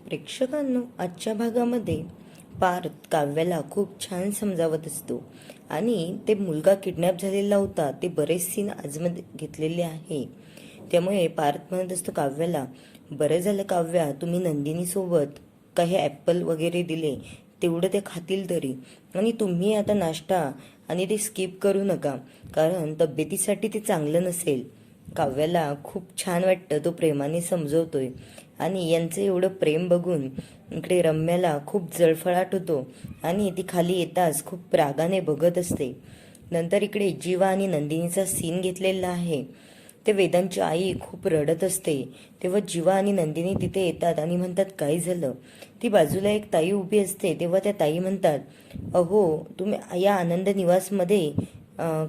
प्रेक्षकांनो, आजच्या भागामध्ये पार्थ काव्याला खूप छान समजावत असतो आणि ते मुलगा किडनॅप झालेला होता ते बरेच सीन आजमध्ये घेतलेले आहे. त्यामुळे पार्थ म्हणत असतो काव्याला, बरं झालं काव्या, तुम्ही नंदिनी सोबत काही ॲपल वगैरे दिले, तेवढं ते खातील तरी, आणि तुम्ही आता नाश्ता आणि ते स्किप करू नका, कारण तब्येतीसाठी ते चांगलं नसेल. काव्याला खूप छान वाटतं, तो प्रेमाने समजवतोय आणि यांचं एवढं प्रेम बघून इकडे रम्याला खूप जळफळाट होतो आणि ती खाली येताच खूप रागाने बघत असते. नंतर इकडे जीवा आणि नंदिनीचा सीन घेतलेला आहे. ते वेदांची आई खूप रडत असते तेव्हा जीवा आणि नंदिनी तिथे येतात आणि म्हणतात काय झालं. ती बाजूला एक ताई उभी असते तेव्हा त्या ताई म्हणतात, अहो तुम्ही या आनंद निवासमध्ये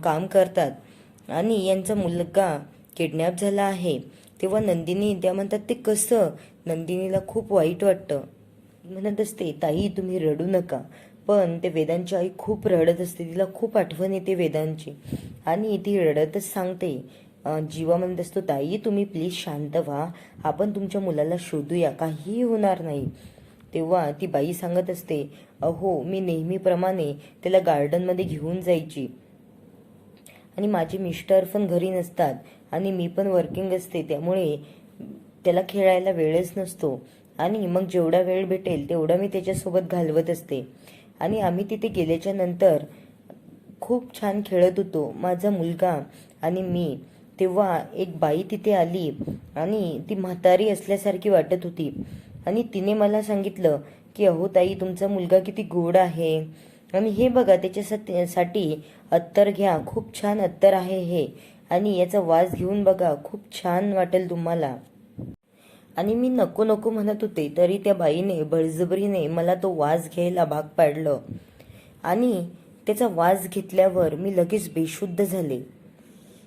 काम करतात आणि यांचा मुलगा किडनॅप झाला आहे. तेव्हा नंदिनी त्या म्हणतात ते कसं. नंदिनीला खूप वाईट वाटतं, म्हणत असते ताई तुम्ही रडू नका. पण ते वेदांची आई खूप रडत असते, तिला खूप आठवण येते वेदांची आणि ती रडतच सांगते. जीवा म्हणत असतो ताई तुम्ही प्लीज शांत व्हा, आपण तुमच्या मुलाला शोधूया, काहीही होणार नाही. तेव्हा ती बाई सांगत असते, अहो मी नेहमीप्रमाणे त्याला गार्डनमध्ये घेऊन जायची आणि माझे मिस्टर पण घरी नसतात आणि मी पण वर्किंग असते, त्यामुळे त्याला खेळायला वेळच नसतो आणि मग जेवढा वेळ भेटेल तेवढा मी त्याच्यासोबत घालवत असते. आणि आम्ही तिथे गेल्याच्या नंतर खूप छान खेळत होतो माझा मुलगा आणि मी. तेव्हा एक बाई तिथे आली आणि ती म्हातारी असल्यासारखी वाटत होती आणि तिने मला सांगितलं की अहो ताई तुमचा मुलगा किती गोड आहे आणि हे बघा त्याच्यासाठी अत्तर घ्या, खूप छान अत्तर आहे हे, आणि याचा वास घेऊन बघा, खूप छान वाटेल तुम्हाला. आणि मी नको नको म्हणत होते तरी त्या बाईने बळजबरीने मला तो वास घ्यायला भाग पाडलं आणि त्याचा वास घेतल्यावर मी लगेच बेशुद्ध झाले.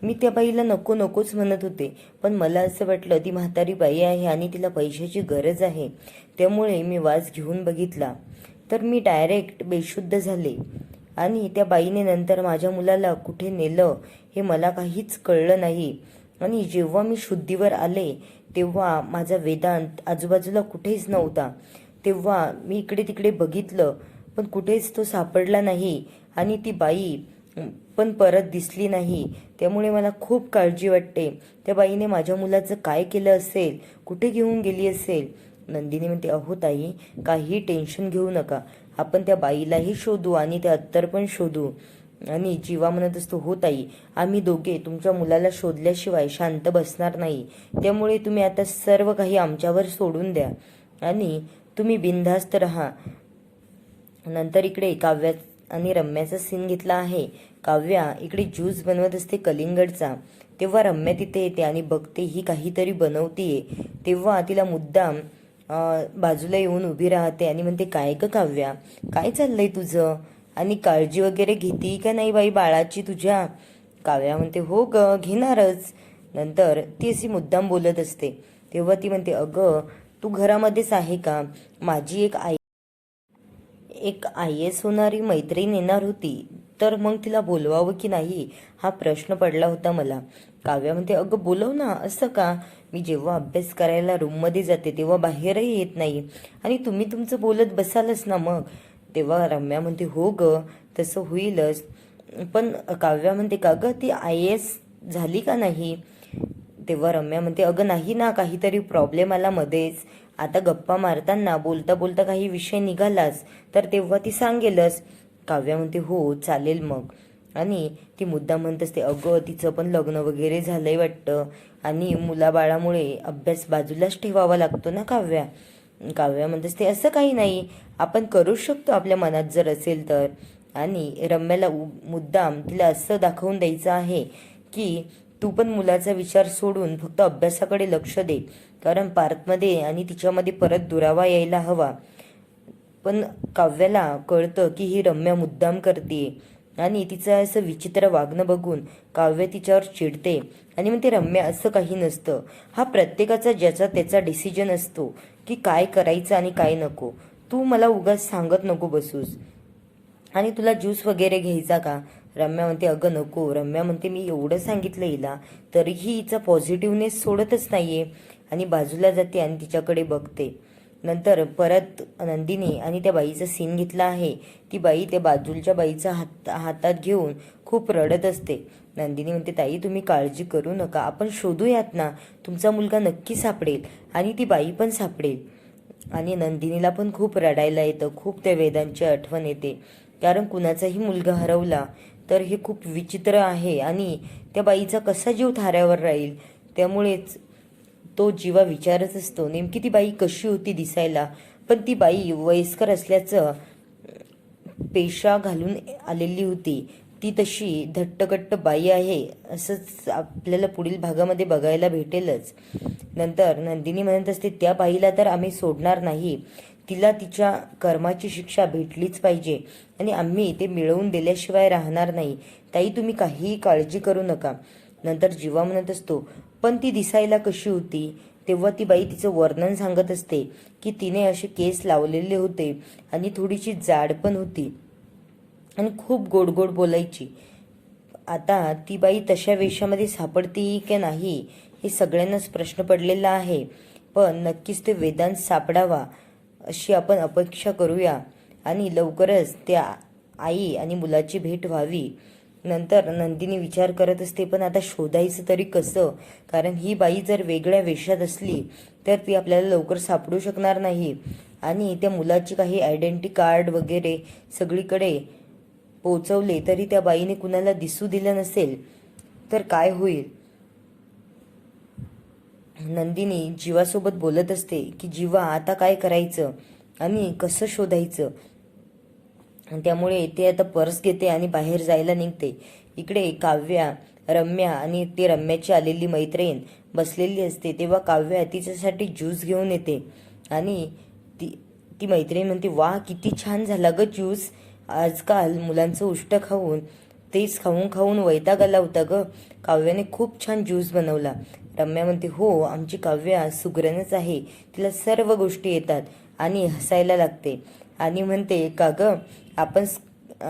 मी त्या बाईला नको नकोच म्हणत होते, पण मला असं वाटलं ती म्हातारी बाई आहे आणि तिला पैशाची गरज आहे, त्यामुळे मी वास घेऊन बघितला तर मी डायरेक्ट बेशुद्ध झाले. आणि त्या बाईने नंतर माझ्या मुलाला कुठे नेलं हे मला काहीच कळलं नाही. आणि जेव्हा मी शुद्धीवर आले तेव्हा माझा वेदांत आजूबाजूला कुठेच नव्हता. तेव्हा मी इकडे तिकडे बघितलं पण कुठेच तो सापडला नाही आणि ती बाई पण परत दिसली नाही. त्यामुळे मला खूप काळजी वाटते, त्या बाईने माझ्या मुलाचं काय केलं असेल, कुठे घेऊन गेली असेल. नंदिनी म्हणते, अहो ताई काही टेन्शन घेऊ नका, आपण त्या बाईलाही शोधू आणि ते अत्तर पण शोधू. आणि जीवा म्हणत असतो, हो ताई आम्ही दोघे तुमच्या मुलाला शोधल्याशिवाय शांत बसणार नाही, त्यामुळे तुम्ही आता सर्व काही आमच्यावर सोडून द्या आणि तुम्ही बिनधास्त राहा. नंतर इकडे काव्या आणि रम्याचा सीन घेतला आहे. काव्या इकडे ज्यूस बनवत असते कलिंगडचा, तेव्हा रम्या तिथे येते आणि बघते ही काहीतरी बनवतीये. तेव्हा तिला मुद्दाम बाजूला येऊन उभी राहते आणि म्हणते, काय ग काव्या, काय चाललंय तुझं आणि काळजी वगैरे घेते का नाही बाई बाळाची तुझ्या. काव्या म्हणते, हो ग घेणारच. नंतर ती अशी मुद्दाम बोलत असते तेव्हा ती म्हणते, अगं तू घरामध्येच आहे का, माझी एक IAS होणारी मैत्रीण येणार होती तर मग तिला बोलवावं की नाही हा प्रश्न पडला होता मला. काव्या म्हणते, अगं बोलव ना, असं का, मी जेव्हा अभ्यास करायला रूममध्ये जाते तेव्हा बाहेरही येत नाही आणि तुम्ही तुमचं बोलत बसालच ना मग. तेव्हा रम्या म्हणते, हो ग तसं होईलच, पण काव्या म्हणते, का ग ती IAS झाली का नाही. तेव्हा रम्या म्हणते, अगं नाही ना, काहीतरी प्रॉब्लेम आला मध्येच, आता गप्पा मारताना बोलता बोलता काही विषय निघालाच तर तेव्हा ती सांगेलच. काव्या म्हणते, हो चालेल मग. आणि ती मुद्दा म्हणत असते, अगं तिचं पण लग्न वगैरे झालंय वाटतं आणि मुलाबाळामुळे अभ्यास बाजूलाच ठेवावा लागतो ना काव्या. काव्या म्हणत असते, असं काही नाही, आपण करू शकतो आपल्या मनात जर असेल तर. आणि रम्याला मुद्दाम तिला असं दाखवून द्यायचं आहे की तू पण मुलाचा विचार सोडून फक्त अभ्यासाकडे लक्ष दे, कारण पार्थमध्ये आणि तिच्यामध्ये परत दुरावा यायला हवा. पण काव्याला कळतं की ही रम्या मुद्दाम करते आणि तिचं असं विचित्र वागणं बघून काव्य तिच्यावर चिडते आणि म्हणते, रम्या असं काही नसतं, हा प्रत्येकाचा ज्याचा त्याचा डिसिजन असतो की काय करायचं आणि काय नको, तू मला उगाच सांगत नको बसूस. आणि तुला ज्यूस वगैरे घ्यायचा का. रम्या म्हणते, अगं नको. रम्या म्हणते, मी एवढं सांगितलं हिला तरीही हिचा पॉझिटिव्हनेस सोडतच नाहीये आणि बाजूला जाते आणि तिच्याकडे बघते. नंतर परत नंदिनी आणि त्या बाईचा सीन घेतला आहे. ती बाई त्या बाजूच्या बाईचा हातात घेऊन खूप रडत असते. नंदिनी म्हणते, ताई तुम्ही काळजी करू नका, आपण शोधूयात ना, तुमचा मुलगा नक्की सापडेल आणि ती बाई पण सापडेल. आणि नंदिनीला पण खूप रडायला येतं, खूप त्या वेदांची आठवण येते. कारण कुणाचाही मुलगा हरवला तर हे खूप विचित्र आहे आणि त्या बाईचा कसा जीव थाऱ्यावर राहील. त्यामुळेच तो जीवा विचारच असतो नेमकी ती बाई कशी होती दिसायला. पण ती बाई वयस्कर असल्याचं पेशा घालून आलेली होती. ती तशी धट्टकट्ट बाई आहे असंच आपल्याला पुढील भागामध्ये बघायला भेटेलच. नंतर नंदिनी म्हणत असते, त्या बाईला तर आम्ही सोडणार नाही, तिला तिच्या कर्माची शिक्षा भेटलीच पाहिजे आणि आम्ही ते मिळवून दिल्याशिवाय राहणार नाही. ताई तुम्ही काहीही काळजी करू नका. नंतर जीवा म्हणत असतो, पण ती दिसायला कशी होती. तेव्हा ती बाई तिचं वर्णन सांगत असते की तिने असे केस लावलेले होते आणि थोडीशी जाड पण होती आणि खूप गोड गोड बोलायची. आता ती बाई तशा वेशामध्ये सापडती की नाही हे सगळ्यांनाच प्रश्न पडलेला आहे. पण नक्कीच ते वेदांत सापडावा अशी आपण अपेक्षा करूया आणि लवकरच त्या आई आणि मुलाची भेट व्हावी. नंतर नंदिनी विचार करत असते, पण आता शोधायचं तरी कसं. कारण ही बाई जर वेगळ्या वेशात असली तर ती आपल्याला लवकर सापडू शकणार नाही आणि त्या मुलाची काही आयडेंटिटी कार्ड वगैरे सगळीकडे पोचवले तरी त्या बाईने कुणाला दिसू दिलं नसेल तर काय होईल. नंदिनी जीवासोबत बोलत असते की जीवा आता काय करायचं आणि कसं शोधायचं. त्यामुळे ते आता पर्स घेते आणि बाहेर जायला निघते. इकडे काव्या, रम्या आणि ते रम्याची आलेली मैत्रीण बसलेली असते. तेव्हा काव्या तिच्यासाठी ज्यूस घेऊन येते आणि ती ती मैत्रीण म्हणते, वा किती छान झाला ग ज्यूस. आजकाल मुलांचं उष्ट खाऊन तेच खाऊन खाऊन वैताग आला होता ग, काव्याने खूप छान ज्यूस बनवला. रम्या म्हणते, हो आमची काव्या सुगरणच आहे, तिला सर्व गोष्टी येतात आणि हसायला लागते आणि म्हणते, का ग आपण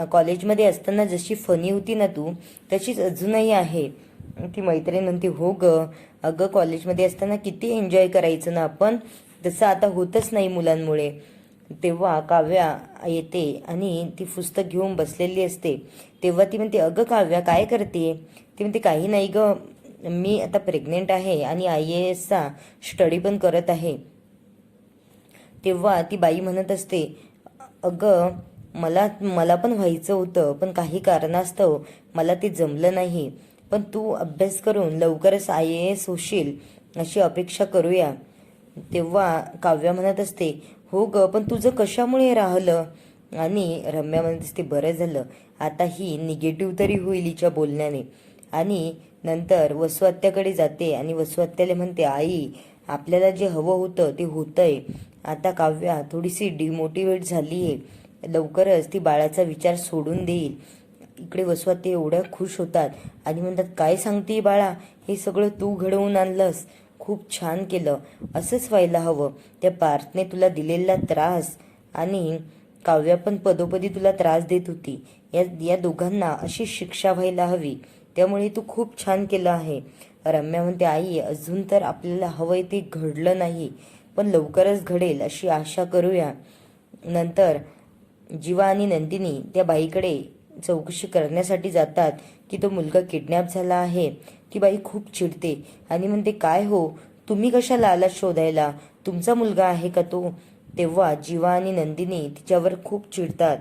कॉलेजमध्ये असताना जशी फनी होती ना तू तशीच अजूनही आहे. ती मैत्रीण म्हणते, हो ग, अगं कॉलेजमध्ये असताना किती एन्जॉय करायचं ना आपण, तसं आता होतच नाही मुलांमुळे. तेव्हा काव्या येते आणि ती पुस्तक घेऊन बसलेली असते. तेव्हा ती म्हणते, अगं काव्या काय करते. ती म्हणते, काही नाही ग, मी आता प्रेग्नेंट आहे आणि IASचा स्टडी पण करत आहे. तेव्हा ती बाई म्हणत असते, अगं मला पण व्हायचं होतं, पण काही कारणास्तव मला ते जमलं नाही. पण तू अभ्यास करून लवकरच IAS होशील अशी अपेक्षा करूया. तेव्हा काव्या म्हणत असते, हो ग, पण तुझं कशामुळे राहिलं. आणि रम्या म्हणत असते, बरं झालं, आता ही निगेटिव्ह तरी होईल हिच्या बोलण्याने. आणि नंतर वसुआत्याकडे जाते आणि वसुआत्याला म्हणते, आई आपल्याला जे हवं होतं ते होतंय. आता काव्या थोडीशी डिमोटिवेट झाली आहे, लवकरच ती बाळाचा विचार सोडून देईल. इकडे वसुआत्या एवढ्या खुश होतात आणि म्हणतात, काय सांगते बाळा, हे सगळं तू घडवून आणलंस, खूप छान केलं, असंच व्हायला हवं. त्या पार्थने तुला दिलेला त्रास आणि काव्या पण पदोपदी तुला त्रास देत होती, या दोघांना अशी शिक्षा व्हायला हवी. त्यामुळे तू खूप छान केलं आहे. रम्या म्हणते, आई अजून तर आपल्याला हवंय ते घडलं नाही, पण लवकरच घडेल अशी आशा करूया. नंतर जीवा आणि नंदिनी त्या बाईकडे चौकशी करण्यासाठी जातात की तो मुलगा किडनॅप झाला आहे. ती बाई खूप चिडते आणि म्हणते, काय हो तुम्ही कशाला आलात शोधायला, तुमचा मुलगा आहे का तो. तेव्हा जीवा आणि नंदिनी तिच्यावर खूप चिडतात.